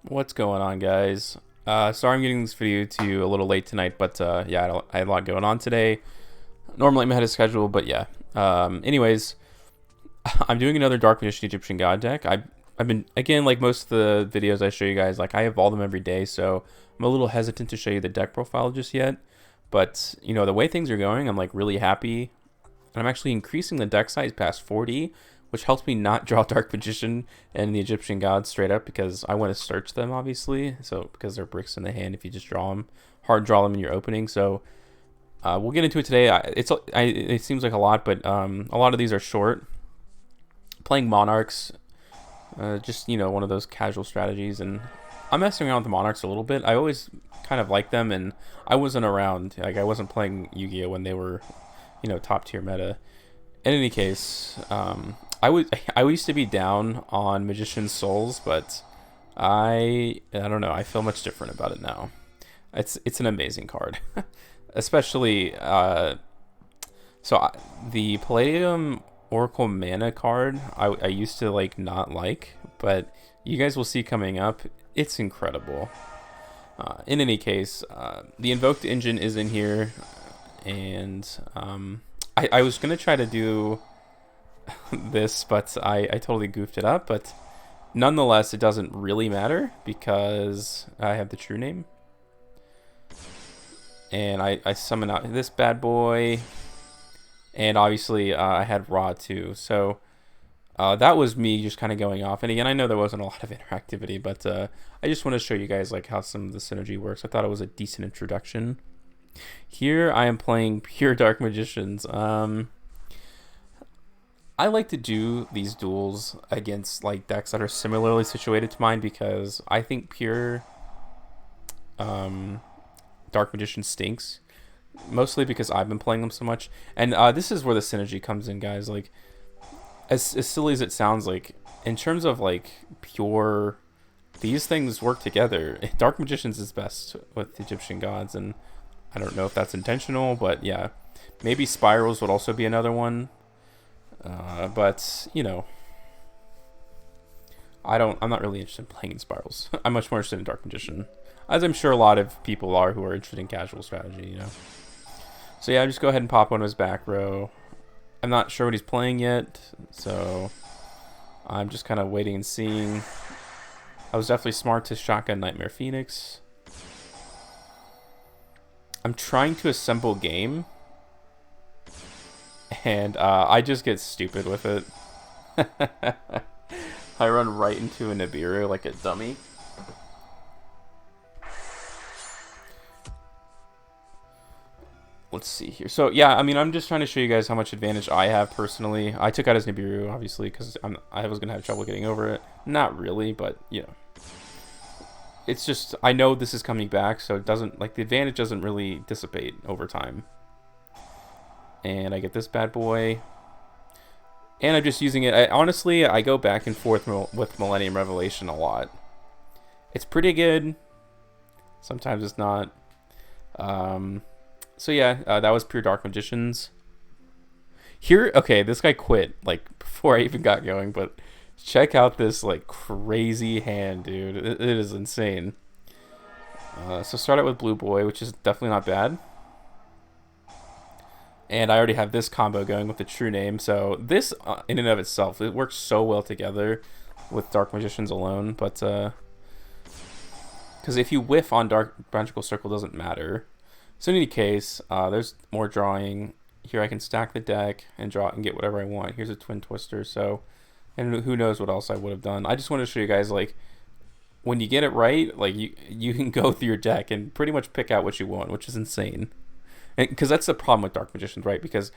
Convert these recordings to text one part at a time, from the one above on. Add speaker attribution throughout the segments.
Speaker 1: What's going on, guys? Sorry I'm getting this video to you a little late tonight, but yeah, I had a lot going on today. Normally I'm ahead of schedule, but yeah. Anyways, I'm doing another Dark Magician Egyptian God deck. I've been, again, like most of the videos I show you guys, like I evolve them every day, so I'm a little hesitant to show you the deck profile just yet. But, you know, the way things are going, I'm like really happy. And I'm actually increasing the deck size past 40, which helps me not draw Dark Magician and the Egyptian Gods straight up because I want to search them, obviously. So, because they're bricks in the hand if you just draw them. Hard draw them in your opening. So, we'll get into it today. It seems like a lot, but a lot of these are short. Playing Monarchs, just, you know, one of those casual strategies. And I'm messing around with the Monarchs a little bit. I always kind of liked them, and I wasn't around. Like, I wasn't playing Yu-Gi-Oh! When they were, you know, top tier meta. In any case, I used to be down on Magician's Souls, but I don't know. I feel much different about it now. It's an amazing card, especially the Palladium Oracle Mana card. I used to like not like, but you guys will see coming up. It's incredible. In any case, the Invoked Engine is in here, and I was gonna try to do this, but I totally goofed it up. But nonetheless, it doesn't really matter because I have the true name. And I summon out this bad boy. And obviously, I had Ra too. So that was me just kind of going off. And again, I know there wasn't a lot of interactivity, but I just want to show you guys like how some of the synergy works. I thought it was a decent introduction. Here I am playing pure Dark Magicians. I like to do these duels against like decks that are similarly situated to mine because I think pure Dark Magician stinks. Mostly because I've been playing them so much. And this is where the synergy comes in, guys. Like, as silly as it sounds, like, in terms of like pure, these things work together. Dark Magicians is best with Egyptian Gods, and I don't know if that's intentional, but yeah. Maybe Spirals would also be another one. But, you know, I'm not really interested in playing in Spirals. I'm much more interested in Dark Magician. As I'm sure a lot of people are who are interested in casual strategy, you know. So yeah, just go ahead and pop one of his back row. I'm not sure what he's playing yet, so I'm just kind of waiting and seeing. I was definitely smart to shotgun Nightmare Phoenix. I'm trying to assemble game, and I just get stupid with it. I run right into a Nibiru like a dummy. Let's see here. So yeah, I mean, I'm just trying to show you guys how much advantage I have personally. I took out his Nibiru, obviously, because I was gonna have trouble getting over it. Not really, but you know, it's just I know this is coming back, so it doesn't like the advantage doesn't really dissipate over time. And I get this bad boy, and I'm just using it. Honestly, I go back and forth with Millennium Revelation a lot. It's pretty good. Sometimes it's not. So yeah, that was pure Dark Magicians. Here, okay, this guy quit like before I even got going, but check out this like crazy hand, dude. It is insane. So start out with Blue Boy, which is definitely not bad. And I already have this combo going with the true name, so this in and of itself, it works so well together with Dark Magicians alone. But because if you whiff on Dark Magical Circle, doesn't matter. So in any case, there's more drawing. Here I can stack the deck and draw and get whatever I want. Here's a Twin Twister. So, and who knows what else I would have done. I just want to show you guys, like, when you get it right, like, you can go through your deck and pretty much pick out what you want, which is insane. Because that's the problem with Dark Magicians, right? Because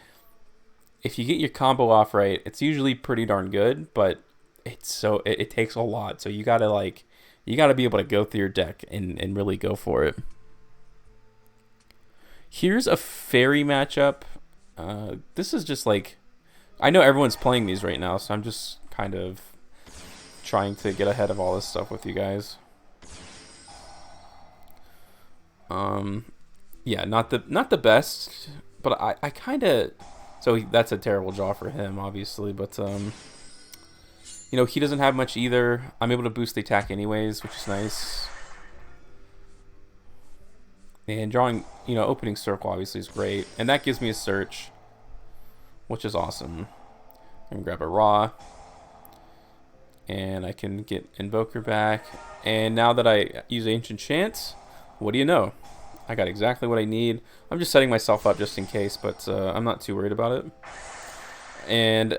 Speaker 1: if you get your combo off right, it's usually pretty darn good, but it takes a lot. So you gotta be able to go through your deck and really go for it. Here's a fairy matchup. This is just like, I know everyone's playing these right now, so I'm just kind of trying to get ahead of all this stuff with you guys. Yeah, not the best, but I kind of, so that's a terrible draw for him, obviously, but You know, he doesn't have much either. I'm able to boost the attack anyways, which is nice. And drawing, you know, opening circle obviously is great. And that gives me a search, which is awesome. I can grab a raw. And I can get Invoker back. And now that I use Ancient Chant, what do you know? I got exactly what I need. I'm just setting myself up just in case, but I'm not too worried about it. And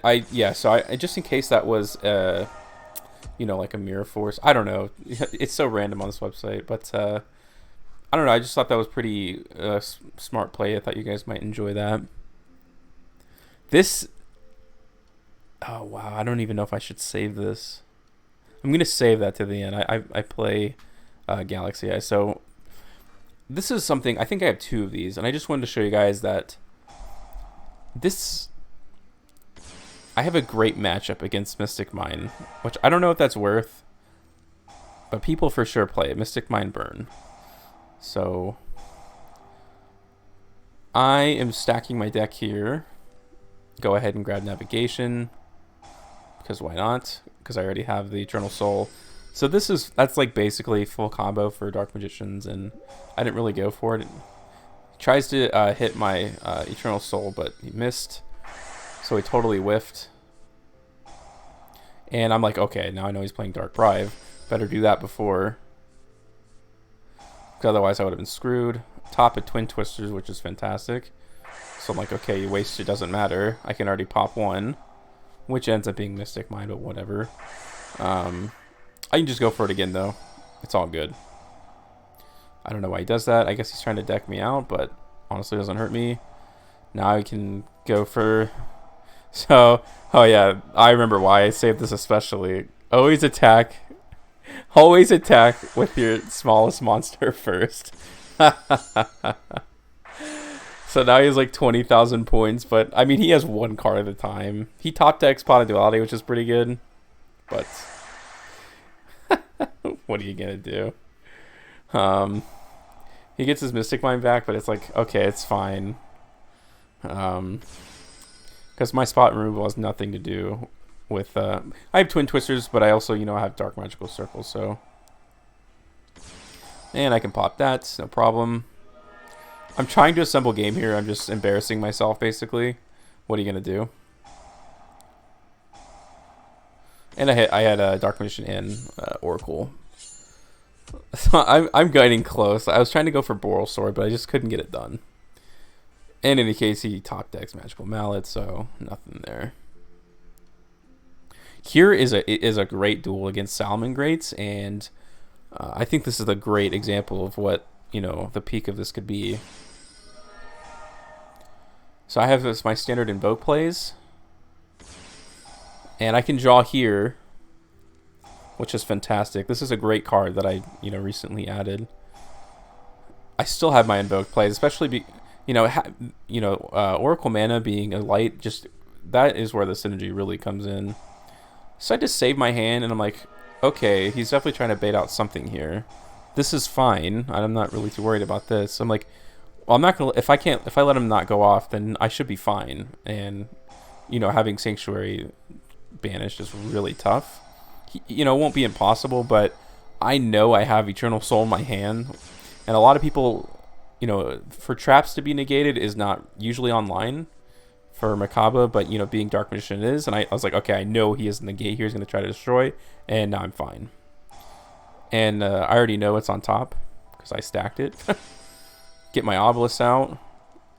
Speaker 1: so I just in case that was, you know, like a Mirror Force. I don't know. It's so random on this website, but I don't know. I just thought that was pretty smart play. I thought you guys might enjoy that. This... Oh, wow. I don't even know if I should save this. I'm going to save that to the end. I play Galaxy Eye. So this is something... I think I have 2 of these. And I just wanted to show you guys that this... I have a great matchup against Mystic Mine, which I don't know if that's worth, but people for sure play it. Mystic Mine Burn. So I am stacking my deck here. Go ahead and grab Navigation, because why not? Because I already have the Eternal Soul. So that's like basically full combo for Dark Magicians, and I didn't really go for it. He tries to hit my Eternal Soul, but he missed. So he totally whiffed. And I'm like, okay, now I know he's playing Dark Bribe. Better do that before. Because otherwise I would have been screwed. Top of Twin Twisters, which is fantastic. So I'm like, okay, you wasted, doesn't matter. I can already pop 1. Which ends up being Mystic Mine, but whatever. I can just go for it again, though. It's all good. I don't know why he does that. I guess he's trying to deck me out, but honestly it doesn't hurt me. Now I can go for... So, oh yeah, I remember why I saved this especially. Always attack with your smallest monster first. So now he has like 20,000 points, but I mean, he has 1 card at a time. He top decks Pot of Duality, which is pretty good, but what are you gonna do? He gets his Mystic Mine back, but it's like, okay, it's fine. Because my spot removal has nothing to do with... I have Twin Twisters, but I also, you know, I have Dark Magical Circle, so... And I can pop that, no problem. I'm trying to assemble game here. I'm just embarrassing myself, basically. What are you going to do? And I had Dark Magician and Oracle. So I'm getting close. I was trying to go for Boral Sword, but I just couldn't get it done. In any case, he top decks Magical Mallet, so nothing there. Here is a great duel against Salmon Greats, and I think this is a great example of what, you know, the peak of this could be. So I have this my standard Invoke plays, and I can draw here, which is fantastic. This is a great card that I, you know, recently added. I still have my Invoke plays, especially Oracle Mana being a light, just that is where the synergy really comes in. So I just save my hand, and I'm like, okay, he's definitely trying to bait out something here. This is fine. I'm not really too worried about this. I'm like, well, I'm not gonna. If I let him not go off, then I should be fine. And you know, having Sanctuary banished is really tough. You know, it won't be impossible, but I know I have Eternal Soul in my hand, and a lot of people, you know, for traps to be negated is not usually online for Makaba, but you know, being Dark Magician is, and I was like, okay, I know he is in the gate here, he's going to try to destroy, and now I'm fine. And I already know it's on top because I stacked it. Get my Obelisk out.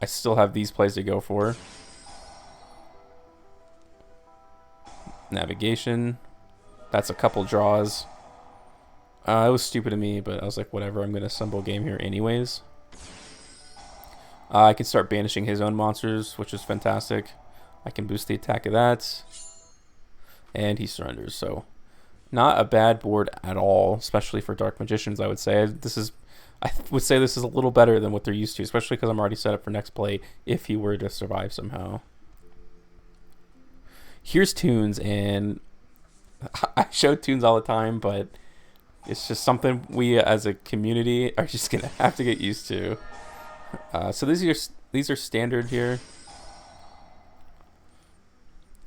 Speaker 1: I still have these plays to go for. Navigation. That's a couple draws. It was stupid of me, but I was like, whatever, I'm going to assemble game here anyways. I can start banishing his own monsters, which is fantastic. I can boost the attack of that. And he surrenders, so not a bad board at all, especially for Dark Magicians, I would say. I would say this is a little better than what they're used to, especially because I'm already set up for next play if he were to survive somehow. Here's Tunes, and I show Tunes all the time, but it's just something we as a community are just going to have to get used to. So these are standard here.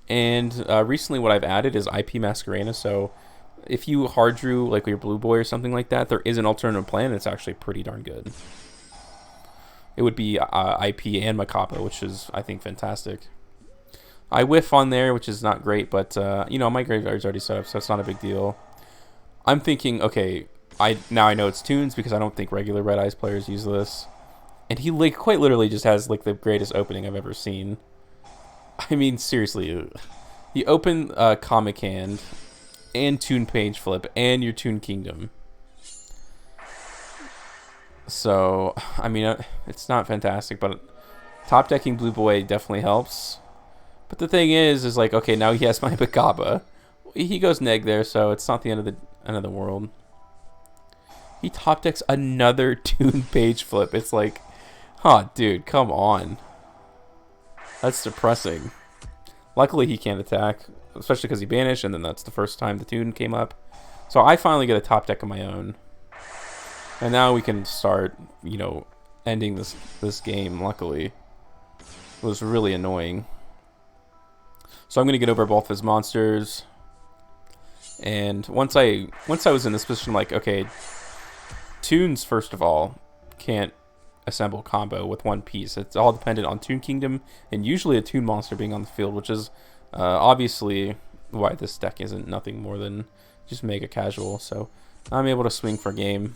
Speaker 1: And recently what I've added is IP Masquerena, so if you hard drew like your blue boy or something like that, there is an alternative plan. It's actually pretty darn good. It would be IP and Macapa, which is, I think, fantastic. I whiff on there, which is not great, but you know, my graveyard's already set up, so it's not a big deal. I'm thinking, okay, now I know it's tunes because I don't think regular Red Eyes players use this. And he like quite literally just has like the greatest opening I've ever seen. I mean, seriously, you open Comic Hand and Tune Page Flip and your Tune Kingdom. So, I mean, it's not fantastic, but top decking Blue Boy definitely helps. But the thing is like, okay, now he has my Bakaba. He goes neg there, so it's not the end of the world. He top decks another Tune Page Flip. It's like, huh, dude, come on. That's depressing. Luckily, he can't attack, especially because he banished, and then that's the first time the tune came up. So I finally get a top deck of my own. And now we can start, you know, ending this game, luckily. It was really annoying. So I'm going to get over both his monsters. And once I was in this position, like, okay, tunes, first of all, can't assemble combo with one piece. It's all dependent on Tune Kingdom and usually a Tune monster being on the field, which is obviously why this deck isn't nothing more than just mega casual. So I'm able to swing for game.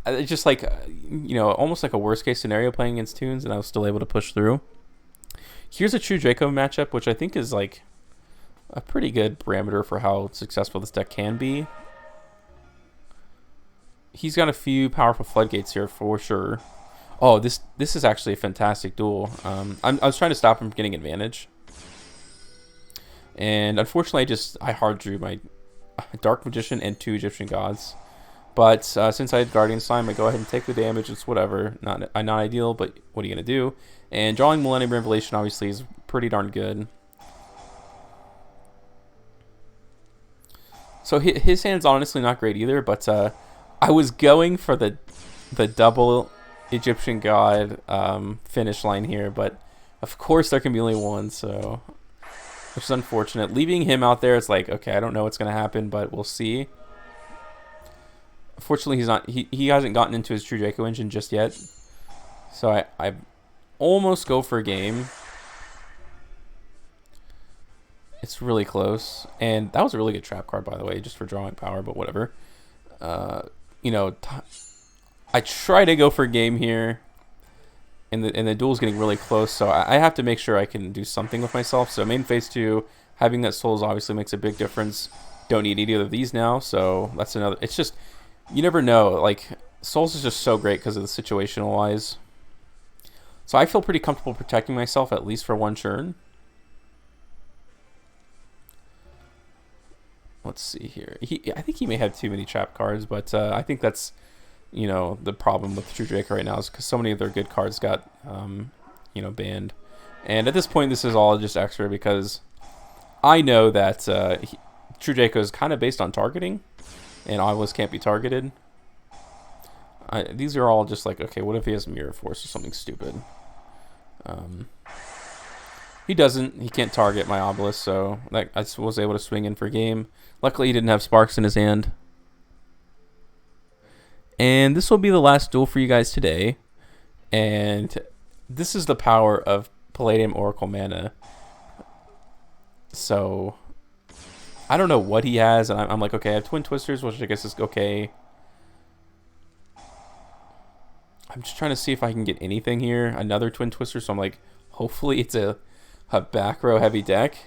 Speaker 1: It's just like, you know, almost like a worst case scenario playing against tunes, and I was still able to push through. Here's a true Draco matchup, which I think is like a pretty good parameter for how successful this deck can be. He's got a few powerful floodgates here for sure. Oh, this is actually a fantastic duel. I was trying to stop him from getting advantage. And unfortunately, I hard drew my Dark Magician and 2 Egyptian Gods. But since I had Guardian Slime, I go ahead and take the damage. It's whatever. Not ideal, but what are you going to do? And drawing Millennium Revelation obviously is pretty darn good. So his hand's honestly not great either, but I was going for the double Egyptian God finish line here, but of course there can be only one, so which is unfortunate. Leaving him out there, it's like, okay, I don't know what's going to happen, but we'll see. Fortunately, he hasn't gotten into his true Draco engine just yet. So I almost go for a game. It's really close. And that was a really good trap card, by the way, just for drawing power, but whatever. You know, I try to go for a game here. And the duel's getting really close, so I have to make sure I can do something with myself. So main phase 2, having that souls obviously makes a big difference. Don't need either of these now, so that's another. It's just, you never know. Like, souls is just so great because of the situational wise. So I feel pretty comfortable protecting myself at least for one turn. Let's see here. I think he may have too many trap cards, but I think that's, you know, the problem with True Draco right now is because so many of their good cards got, you know, banned. And at this point, this is all just extra because I know that True Draco is kind of based on targeting, and Obelisk can't be targeted. These are all just like, okay, what if he has Mirror Force or something stupid? He doesn't. He can't target my Obelisk, so I was able to swing in for game. Luckily, he didn't have Sparks in his hand. And this will be the last duel for you guys today. And this is the power of Palladium Oracle mana. So I don't know what he has, and I'm like, okay, I have Twin Twisters, which I guess is okay. I'm just trying to see if I can get anything here. Another Twin Twister, so I'm like, hopefully it's a back row heavy deck.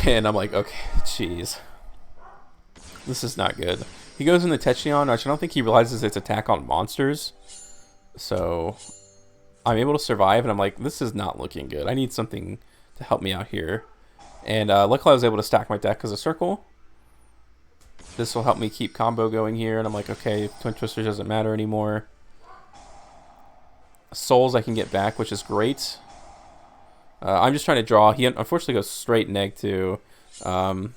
Speaker 1: And I'm like, okay, jeez. This is not good. He goes in the Techion, which I don't think he realizes it's attack on monsters. So I'm able to survive, and I'm like, this is not looking good. I need something to help me out here. And luckily I was able to stack my deck as a circle. This will help me keep combo going here, and I'm like, okay, Twin Twisters doesn't matter anymore. Souls I can get back, which is great. I'm just trying to draw. He unfortunately goes straight neg too. That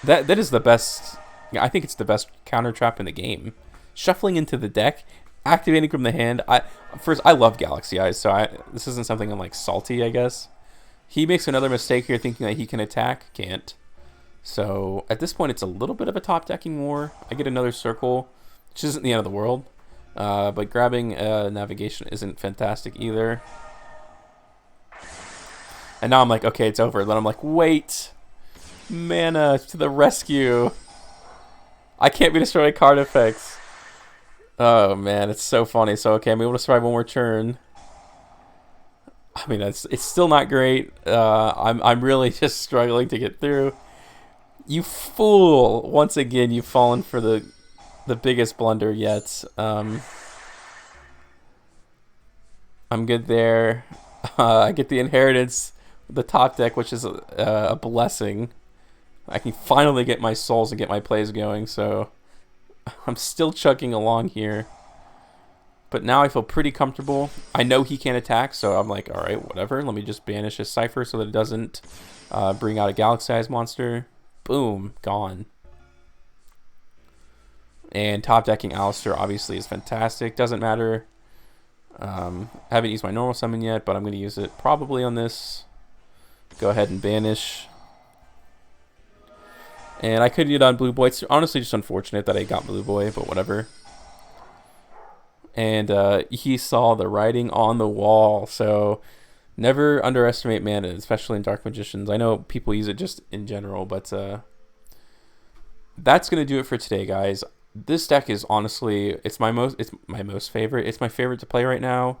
Speaker 1: is the best. I think it's the best counter trap in the game. Shuffling into the deck, activating from the hand. I love Galaxy Eyes, so this isn't something I'm like salty, I guess. He makes another mistake here thinking that he can attack. Can't. So at this point, it's a little bit of a top decking war. I get another circle, which isn't the end of the world. But grabbing navigation isn't fantastic either. And now I'm like, okay, it's over. Then I'm like, wait. Mana to the rescue. I can't be destroyed by card effects. Oh, man, it's so funny. So, okay, I'm able to survive one more turn. I mean, it's still not great. I'm really just struggling to get through. You fool! Once again, you've fallen for the biggest blunder yet. I'm good there. I get the inheritance, the top deck, which is a blessing. I can finally get my souls and get my plays going, so I'm still chugging along here. But now I feel pretty comfortable. I know he can't attack, so I'm like, alright, whatever. Let me just banish his Slifer so that it doesn't bring out a Galaxy-sized monster. Boom, gone. And top decking Alistair obviously is fantastic. Doesn't matter. Haven't used my normal summon yet, but I'm going to use it probably on this. Go ahead and banish. And I could do it on Blue Boy. It's honestly just unfortunate that I got Blue Boy, but whatever. And he saw the writing on the wall. So never underestimate mana, especially in Dark Magicians. I know people use it just in general, but that's going to do it for today, guys. This deck is honestly, it's my most favorite. It's my favorite to play right now.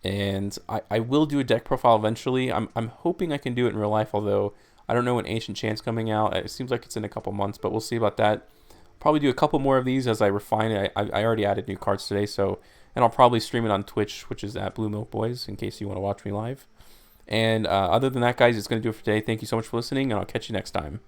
Speaker 1: And I will do a deck profile eventually. I'm hoping I can do it in real life, although I don't know when Ancient Chant's coming out. It seems like it's in a couple months, but we'll see about that. Probably do a couple more of these as I refine it. I already added new cards today, so, and I'll probably stream it on Twitch, which is at Blue Milk Boys, in case you want to watch me live. And other than that, guys, it's going to do it for today. Thank you so much for listening, and I'll catch you next time.